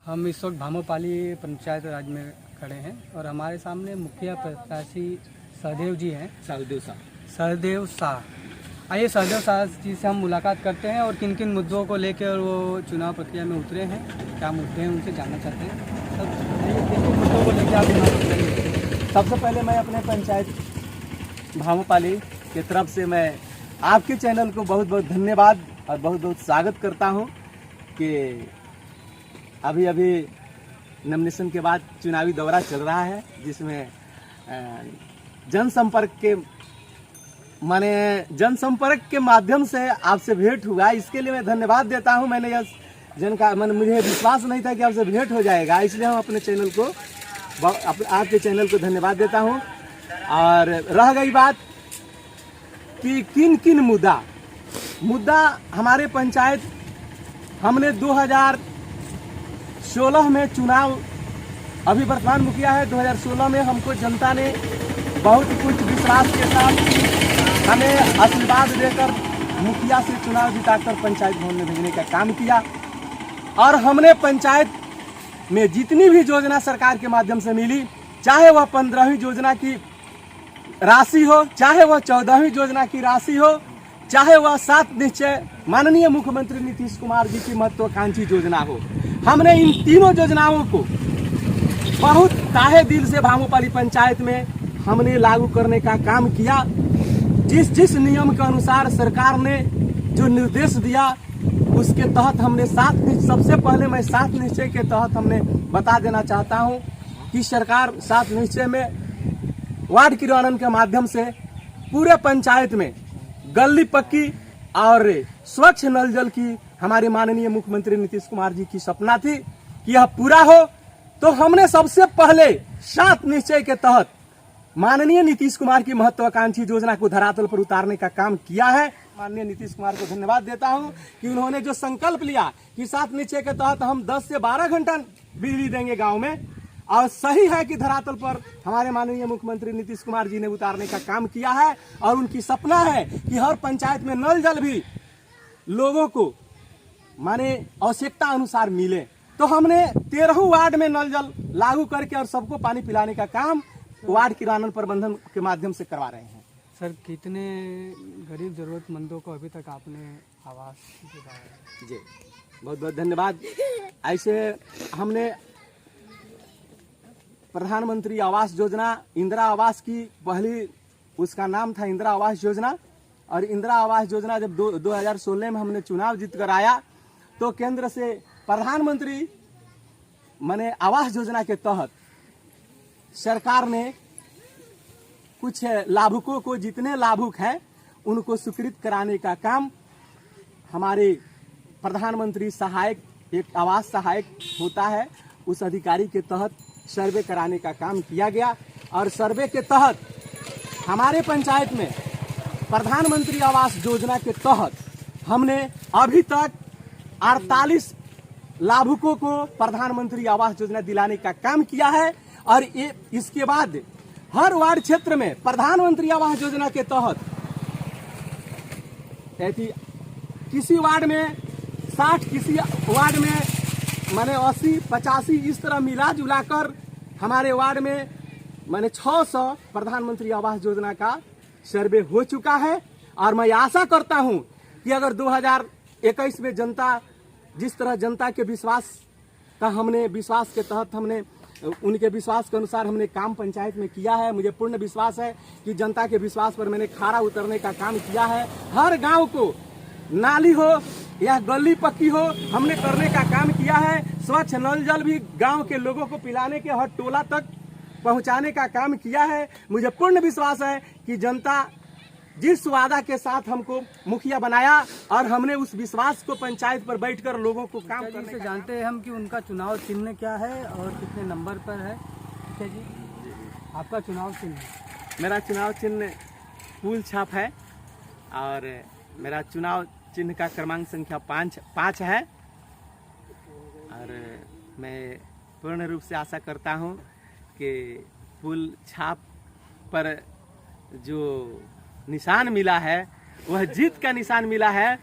हम इस वक्त भामोपाली पंचायत राज में खड़े हैं और हमारे सामने मुखिया प्रत्याशी सहदेव जी हैं। सहदेव शाह। आइए सहदेव शाह जी से हम मुलाकात करते हैं और किन किन मुद्दों को लेकर वो चुनाव प्रक्रिया में उतरे हैं, क्या मुद्दे हैं, उनसे जानना चाहते हैं। किन किन मुद्दों को लेकर आप चुनाव प्रक्रिया में उतरे? सबसे पहले मैं अपने पंचायत भामोपाली की तरफ से मैं आपके चैनल को बहुत बहुत धन्यवाद और बहुत बहुत स्वागत करता हूं कि अभी नॉमिनेशन के बाद चुनावी दौरा चल रहा है, जिसमें जनसंपर्क के माध्यम से आपसे भेंट हुआ। इसके लिए मैं धन्यवाद देता हूं। मुझे विश्वास नहीं था कि आपसे भेंट हो जाएगा, इसलिए हम अपने चैनल को आपके चैनल को धन्यवाद देता हूं। और रह गई बात कि किन किन मुद्दा हमारे पंचायत, हमने 2016 में चुनाव, अभी वर्तमान मुखिया है, 2016 में हमको जनता ने बहुत कुछ विश्वास के साथ हमें आशीर्वाद देकर मुखिया से चुनाव जिताकर पंचायत भवन में भेजने का काम किया। और हमने पंचायत में जितनी भी योजना सरकार के माध्यम से मिली, चाहे वह 15वीं योजना की राशि हो, चाहे वह 14वीं योजना की राशि हो, चाहे वह 7 निश्चय माननीय मुख्यमंत्री नीतीश कुमार जी की महत्वाकांक्षी योजना हो, हमने इन तीनों योजनाओं को बहुत ताहे दिल से भामोपाली पंचायत में हमने लागू करने का काम किया। जिस नियम के अनुसार सरकार ने जो निर्देश दिया, उसके तहत हमने सबसे पहले मैं 7 निश्चय के तहत हमने बता देना चाहता हूं कि सरकार 7 निश्चय में वार्ड क्रियान्वयन के माध्यम से पूरे पंचायत में गली पक्की और स्वच्छ नल जल की हमारे माननीय मुख्यमंत्री नीतीश कुमार जी की सपना थी कि यह पूरा हो। तो हमने सबसे पहले 7 निश्चय के तहत माननीय नीतीश कुमार की महत्वाकांक्षी योजना को धरातल पर उतारने का काम किया है। माननीय नीतीश कुमार को धन्यवाद देता हूं कि उन्होंने जो संकल्प लिया कि 7 निश्चय के तहत हम 10 से 12 घंटा बिजली देंगे गांव में, और सही है कि धरातल पर हमारे माननीय मुख्यमंत्री नीतीश कुमार जी ने उतारने का काम किया है। और उनकी सपना है कि हर पंचायत में नल जल भी लोगों को माने आवश्यकता अनुसार मिले। तो हमने 13 वार्ड में नल जल लागू करके और सबको पानी पिलाने का काम वार्ड किरानन प्रबंधन के माध्यम से करवा रहे हैं। सर, कितने गरीब जरूरतमंदों को अभी तक आपने आवास दिलाया? जी बहुत बहुत धन्यवाद। ऐसे हमने प्रधानमंत्री आवास योजना, इंदिरा आवास की पहली, उसका नाम था इंदिरा आवास योजना। और इंदिरा आवास योजना जब 2016 में हमने चुनाव जीत कर आया, तो केंद्र से प्रधानमंत्री माने आवास योजना के तहत सरकार ने कुछ लाभुकों को, जितने लाभुक हैं उनको स्वीकृत कराने का काम हमारे प्रधानमंत्री सहायक, एक आवास सहायक होता है, उस अधिकारी के तहत सर्वे कराने का काम किया गया। और सर्वे के तहत हमारे पंचायत में प्रधानमंत्री आवास योजना के तहत हमने अभी तक 48 लाभुकों को प्रधानमंत्री आवास योजना दिलाने का काम किया है। और इसके बाद हर वार्ड क्षेत्र में प्रधानमंत्री आवास योजना के तहत किसी वार्ड में 60, किसी वार्ड में माने 80, 85, इस तरह मिला जुला कर हमारे वार्ड में माने 600 प्रधानमंत्री आवास योजना का सर्वे हो चुका है। और मैं आशा करता हूं कि अगर 2021 में जनता, जिस तरह जनता के विश्वास का हमने, विश्वास के तहत हमने, उनके विश्वास के अनुसार हमने काम पंचायत में किया है, मुझे पूर्ण विश्वास है कि जनता के विश्वास पर मैंने खरा उतरने का काम किया है। हर गांव को नाली हो या गली पक्की हो, हमने करने का काम किया है। स्वच्छ नल जल भी गांव के लोगों को पिलाने के, हर टोला तक पहुंचाने का काम किया है। मुझे पूर्ण विश्वास है कि जनता जिस वादा के साथ हमको मुखिया बनाया, और हमने उस विश्वास को पंचायत पर बैठकर लोगों को काम करने से जानते हैं हम कि उनका चुनाव चिन्ह क्या है और कितने नंबर पर है। ठीक है जी, आपका चुनाव चिन्ह? मेरा चुनाव चिन्ह फूल छाप है और मेरा चुनाव चिन्ह का क्रमांक संख्या 5 है। और मैं पूर्ण रूप से आशा करता हूं कि फूल छाप पर जो निशान मिला है वह जीत का निशान मिला है।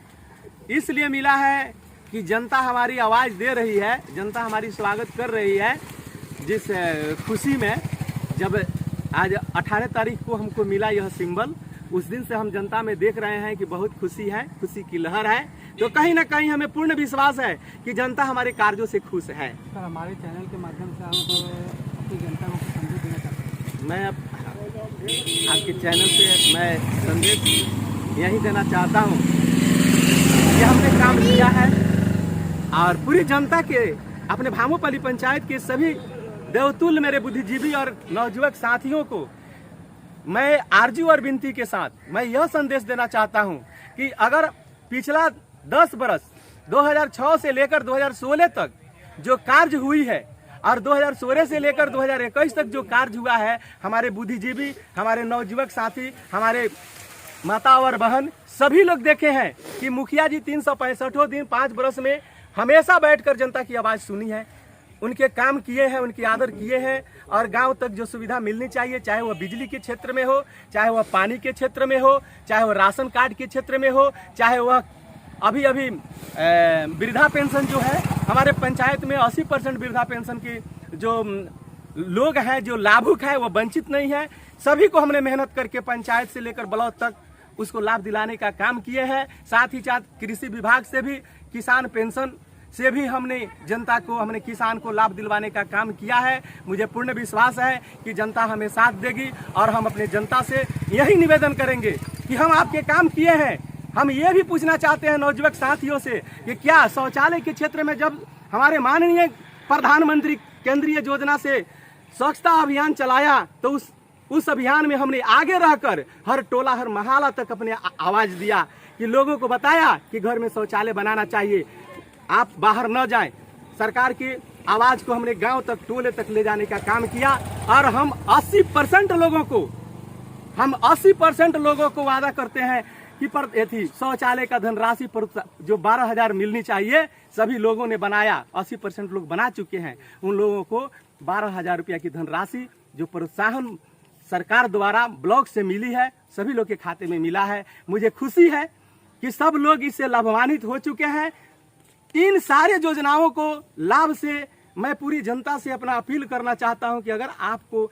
इसलिए मिला है कि जनता हमारी आवाज़ दे रही है, जनता हमारी स्वागत कर रही है। जिस खुशी में जब आज 18 तारीख को हमको मिला यह सिंबल, उस दिन से हम जनता में देख रहे हैं कि बहुत खुशी है, खुशी की लहर है। तो कहीं ना कहीं हमें पूर्ण विश्वास है कि जनता हमारे कार्यों से खुश है। सर, हमारे चैनल के माध्यम से आप अपनी जनता को संदेश देना चाहते हैं? मैं आपके चैनल से मैं संदेश यही देना चाहता हूँ कि हमने काम किया है और पूरी जनता के, अपने भामोपल्ली पंचायत के सभी देवतुल्य मेरे बुद्धिजीवी और नवयुवक साथियों को मैं आरजू और विनती के साथ मैं यह संदेश देना चाहता हूं कि अगर पिछला 10 बरस 2006 से लेकर 2016 तक जो कार्य हुई है और 2016 से लेकर 2021 तक जो कार्य हुआ है, हमारे बुद्धिजीवी, हमारे नवयुवक साथी, हमारे माता और बहन सभी लोग देखे हैं कि मुखिया जी 365 दिन 5 बरस में हमेशा बैठकर जनता की आवाज़ सुनी है, उनके काम किए हैं, उनकी आदर किए हैं और गांव तक जो सुविधा मिलनी चाहिए, चाहे वह बिजली के क्षेत्र में हो, चाहे वह पानी के क्षेत्र में हो, चाहे वह राशन कार्ड के क्षेत्र में हो, चाहे वह अभी वृद्धा पेंशन जो है हमारे पंचायत में 80% वृद्धा पेंशन की जो लोग हैं, जो लाभुक है, वो वंचित नहीं है। सभी को हमने मेहनत करके पंचायत से लेकर ब्लॉक तक उसको लाभ दिलाने का काम किए हैं। साथ ही साथ कृषि विभाग से भी, किसान पेंशन से भी हमने जनता को, हमने किसान को लाभ दिलवाने का काम किया है। मुझे पूर्ण विश्वास है कि जनता हमें साथ देगी और हम अपने जनता से यही निवेदन करेंगे कि हम आपके काम किए हैं। हम ये भी पूछना चाहते हैं नवयुवक साथियों से कि क्या शौचालय के क्षेत्र में जब हमारे माननीय प्रधानमंत्री केंद्रीय योजना से स्वच्छता अभियान चलाया तो उस अभियान में हमने आगे रहकर हर टोला हर मोहल्ला तक अपने आवाज़ दिया कि लोगों को बताया कि घर में शौचालय बनाना चाहिए, आप बाहर न जाएं। सरकार की आवाज़ को हमने गांव तक, टोले तक ले जाने का काम किया और हम 80% लोगों को वादा करते हैं कि शौचालय का धनराशि पर जो 12,000 मिलनी चाहिए सभी लोगों ने बनाया, 80% लोग बना चुके हैं। उन लोगों को 12,000 रुपया की धनराशि जो प्रोत्साहन सरकार द्वारा ब्लॉक से मिली है, सभी लोग के खाते में मिला है। मुझे खुशी है कि सब लोग इससे लाभान्वित हो चुके हैं। इन सारे योजनाओं को लाभ से मैं पूरी जनता से अपना अपील करना चाहता हूं कि अगर आपको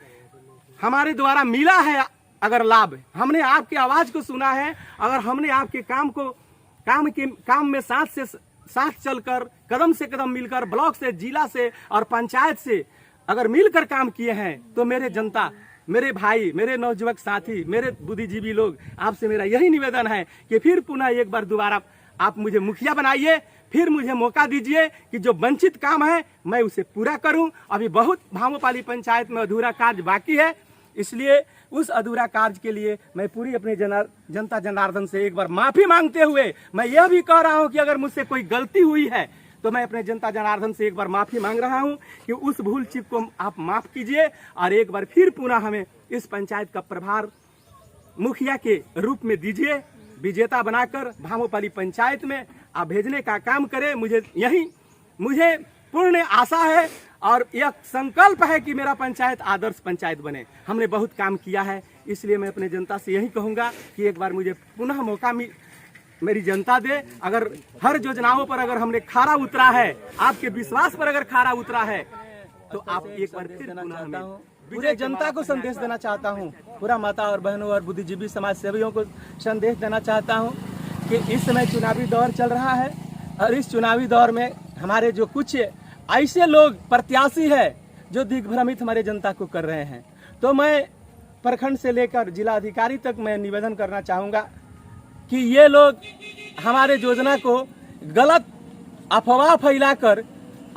हमारे द्वारा मिला है, अगर लाभ, हमने आपकी आवाज़ को सुना है, अगर हमने आपके काम में साथ चलकर, कदम से कदम मिलकर, ब्लॉक से, जिला से और पंचायत से अगर मिलकर काम किए हैं, तो मेरे जनता, मेरे भाई, मेरे नवयुवक साथी, मेरे बुद्धिजीवी लोग, आपसे मेरा यही निवेदन है कि फिर पुनः एक बार दोबारा आप मुझे मुखिया बनाइए, फिर मुझे मौका दीजिए कि जो वंचित काम है मैं उसे पूरा करूं। अभी बहुत भामोपल्ली पंचायत में अधूरा कार्य बाकी है, इसलिए उस अधूरा कार्य के लिए मैं पूरी अपने जनता जनार्दन से एक बार माफ़ी मांगते हुए मैं यह भी कह रहा हूं कि अगर मुझसे कोई गलती हुई है तो मैं अपने जनता जनार्दन से एक बार माफ़ी मांग रहा हूं कि उस भूल चूक को आप माफ़ कीजिए और एक बार फिर पुनः हमें इस पंचायत का प्रभार मुखिया के रूप में दीजिए। विजेता बनाकर भामोपल्ली पंचायत में आप भेजने का काम करें। मुझे पूर्ण आशा है और यह संकल्प है कि मेरा पंचायत आदर्श पंचायत बने। हमने बहुत काम किया है, इसलिए मैं अपने जनता से यही कहूँगा कि एक बार मुझे पुनः मौका मेरी जनता दे। अगर हर योजनाओं पर अगर हमने खरा उतरा है, आपके विश्वास पर अगर खरा उतरा है, तो आप एक बार फिर पूरे जनता को संदेश देना चाहता हूँ, पूरा माता और बहनों और बुद्धिजीवी समाज सेवियों को संदेश देना चाहता हूँ कि इस समय चुनावी दौर चल रहा है और इस चुनावी दौर में हमारे जो कुछ ऐसे लोग प्रत्याशी है जो दिग्भ्रमित हमारे जनता को कर रहे हैं, तो मैं प्रखंड से लेकर जिला अधिकारी तक मैं निवेदन करना चाहूँगा कि ये लोग हमारे योजना को गलत अफवाह फैलाकर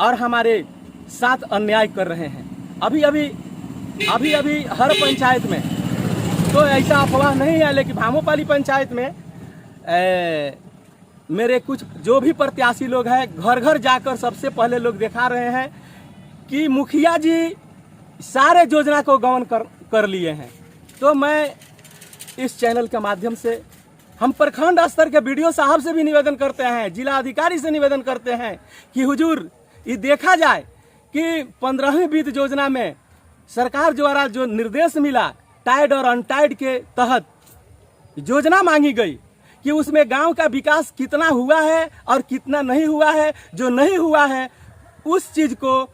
और हमारे साथ अन्याय कर रहे हैं। अभी हर पंचायत में तो ऐसा अफवाह नहीं है, लेकिन भामोपल्ली पंचायत में मेरे कुछ जो भी प्रत्याशी लोग हैं घर घर जाकर सबसे पहले लोग दिखा रहे हैं कि मुखिया जी सारे योजना को गौन कर लिए हैं। तो मैं इस चैनल के माध्यम से हम प्रखंड स्तर के वीडियो साहब से भी निवेदन करते हैं, जिला अधिकारी से निवेदन करते हैं कि हुजूर ये देखा जाए कि 15वीं वित्त योजना में सरकार द्वारा जो निर्देश मिला, टाइड और अनटाइड के तहत योजना मांगी गई कि उसमें गांव का विकास कितना हुआ है और कितना नहीं हुआ है। जो नहीं हुआ है उस चीज को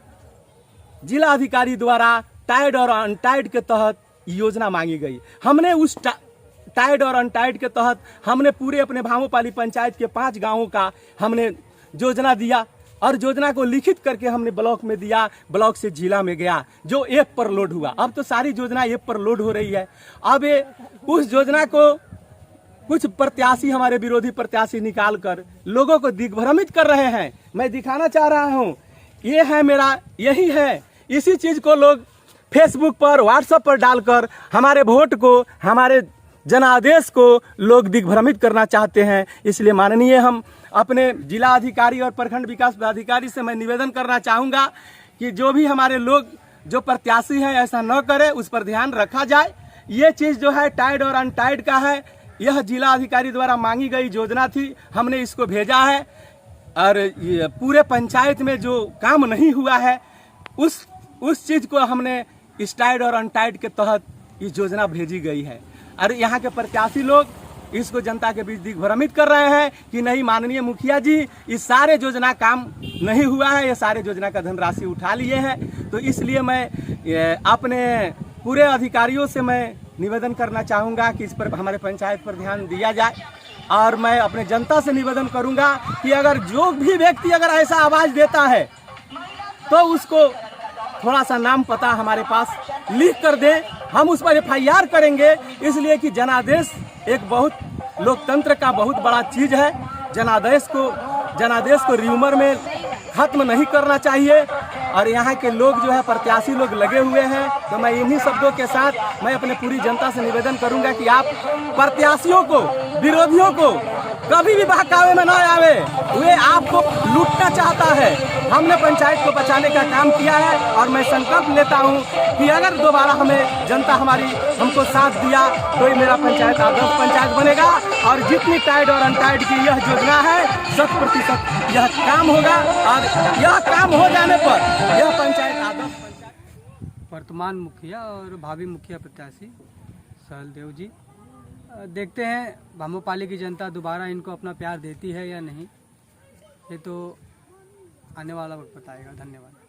जिला अधिकारी द्वारा टाइड और अनटाइड के तहत योजना मांगी गई। हमने उस टाइड और अनटाइड के तहत हमने पूरे अपने भामोपाली पंचायत के 5 गांवों का हमने योजना दिया और योजना को लिखित करके हमने ब्लॉक में दिया, ब्लॉक से जिला में गया, जो ऐप पर लोड हुआ। अब तो सारी योजना ऐप पर लोड हो रही है। अब उस योजना को कुछ प्रत्याशी, हमारे विरोधी प्रत्याशी निकाल कर लोगों को दिग्भ्रमित कर रहे हैं। मैं दिखाना चाह रहा हूं, ये है मेरा, यही है। इसी चीज को लोग फेसबुक पर, व्हाट्सएप पर डालकर हमारे वोट को, हमारे जनादेश को लोग दिग्भ्रमित करना चाहते हैं। इसलिए माननीय हम अपने जिला अधिकारी और प्रखंड विकास पदाधिकारी से मैं निवेदन करना चाहूँगा कि जो भी हमारे लोग, जो प्रत्याशी हैं, ऐसा न करें, उस पर ध्यान रखा जाए। ये चीज़ जो है टाइड और अनटाइड का है, यह जिला अधिकारी द्वारा मांगी गई योजना थी, हमने इसको भेजा है और पूरे पंचायत में जो काम नहीं हुआ है उस चीज़ को हमने इस टाइड और अनटाइड के तहत ये योजना भेजी गई है। और यहाँ के प्रत्याशी लोग इसको जनता के बीच दिग्भ्रमित कर रहे हैं कि नहीं माननीय मुखिया जी, इस सारे योजना काम नहीं हुआ है, ये सारे योजना का धनराशि उठा लिए हैं। तो इसलिए मैं अपने पूरे अधिकारियों से मैं निवेदन करना चाहूँगा कि इस पर, हमारे पंचायत पर ध्यान दिया जाए। और मैं अपने जनता से निवेदन करूँगा कि अगर जो भी व्यक्ति अगर ऐसा आवाज़ देता है तो उसको थोड़ा सा नाम पता हमारे पास लिख कर दें, हम उस पर FIR करेंगे। इसलिए कि जनादेश एक बहुत लोकतंत्र का बहुत बड़ा चीज है। जनादेश को र्यूमर में खत्म नहीं करना चाहिए। और यहाँ के लोग जो है, प्रत्याशी लोग लगे हुए हैं। तो मैं इन्हीं शब्दों के साथ मैं अपने पूरी जनता से निवेदन करूंगा कि आप प्रत्याशियों को, विरोधियों को कभी भी बहकावे में न आवे। वे आपको लूटना चाहता है। हमने पंचायत को बचाने का काम किया है और मैं संकल्प लेता हूं कि अगर दोबारा हमें जनता हमको साथ दिया तो ये मेरा पंचायत आदर्श पंचायत बनेगा। और जितनी टाइड और अनटाइड की यह योजना है 100% यह काम होगा और यह काम हो जाने पर यह पंचायत आदर्श पंचायत। वर्तमान मुखिया और भावी मुखिया प्रत्याशी सहदेव जी, देखते हैं भामोपाली की जनता दोबारा इनको अपना प्यार देती है या नहीं, ये तो आने वाला वक्त बताएगा। धन्यवाद।